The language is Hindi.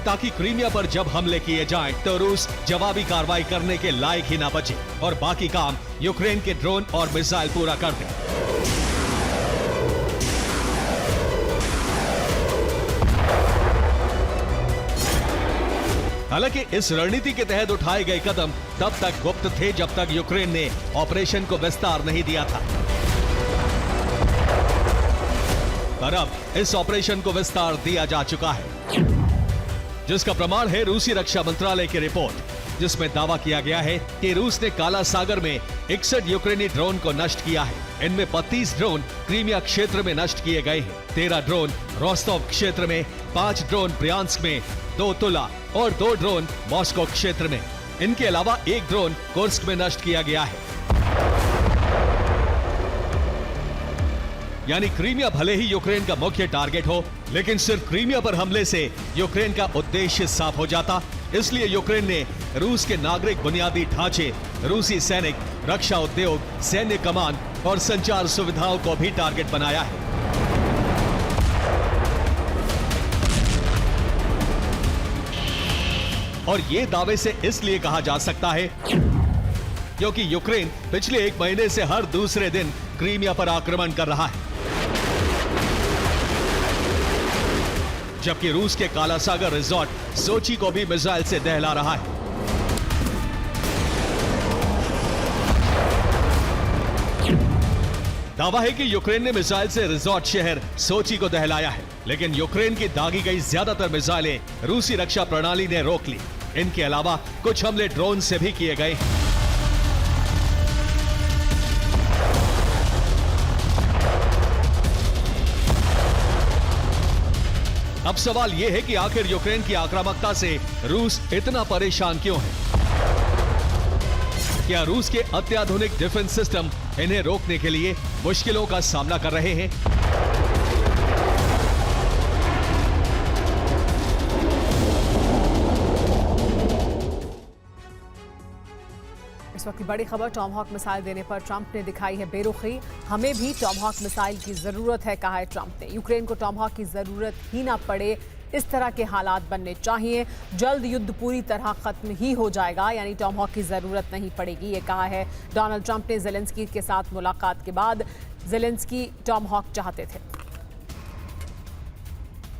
ताकि क्रीमिया पर जब हमले किए जाएं तो रूस जवाबी कार्रवाई करने के लायक ही ना बचे और बाकी काम यूक्रेन के ड्रोन और मिसाइल पूरा कर दें। हालांकि इस रणनीति के तहत उठाए गए कदम तब तक गुप्त थे जब तक यूक्रेन ने ऑपरेशन को विस्तार नहीं दिया था। पर अब इस ऑपरेशन को विस्तार दिया जा चुका है, जिसका प्रमाण है रूसी रक्षा मंत्रालय की रिपोर्ट, जिसमें दावा किया गया है कि रूस ने काला सागर में 61 यूक्रेनी ड्रोन को नष्ट किया है। इनमें 32 ड्रोन क्रीमिया क्षेत्र में नष्ट किए गए हैं, 13 ड्रोन रोस्टोव क्षेत्र में, 5 ड्रोन ब्रियांस्क में, 2 तुला और 2 ड्रोन मॉस्को क्षेत्र में। इनके अलावा 1 ड्रोन कुर्स्क में नष्ट किया गया है। यानी क्रीमिया भले ही यूक्रेन का मुख्य टारगेट हो, लेकिन सिर्फ क्रीमिया पर हमले से यूक्रेन का उद्देश्य साफ हो जाता। इसलिए यूक्रेन ने रूस के नागरिक बुनियादी ढांचे, रूसी सैनिक, रक्षा उद्योग, सैन्य कमान और संचार सुविधाओं को भी टारगेट बनाया है। और ये दावे से इसलिए कहा जा सकता है क्योंकि यूक्रेन पिछले 1 महीने से हर दूसरे दिन क्रीमिया पर आक्रमण कर रहा है, जबकि रूस के काला सागर रिजॉर्ट सोची को भी मिसाइल से दहला रहा है। दावा है कि यूक्रेन ने मिसाइल से रिजॉर्ट शहर सोची को दहलाया है, लेकिन यूक्रेन की दागी गई ज्यादातर मिसाइलें रूसी रक्षा प्रणाली ने रोक ली। इनके अलावा कुछ हमले ड्रोन से भी किए गए हैं। अब सवाल यह है कि आखिर यूक्रेन की आक्रामकता से रूस इतना परेशान क्यों है? क्या रूस के अत्याधुनिक डिफेंस सिस्टम इन्हें रोकने के लिए मुश्किलों का सामना कर रहे हैं? इस वक्त की बड़ी खबर, टॉमहॉक मिसाइल देने पर ट्रंप ने दिखाई है बेरुखी। हमें भी टॉमहॉक मिसाइल की जरूरत है, कहा है ट्रंप ने। यूक्रेन को टॉमहॉक की जरूरत ही ना पड़े, इस तरह के हालात बनने चाहिए। जल्द युद्ध पूरी तरह खत्म ही हो जाएगा, यानी टॉमहॉक की जरूरत नहीं पड़ेगी, ये कहा है डोनाल्ड ट्रंप ने। ज़ेलेंस्की के साथ मुलाकात के बाद ज़ेलेंस्की टॉमहॉक चाहते थे।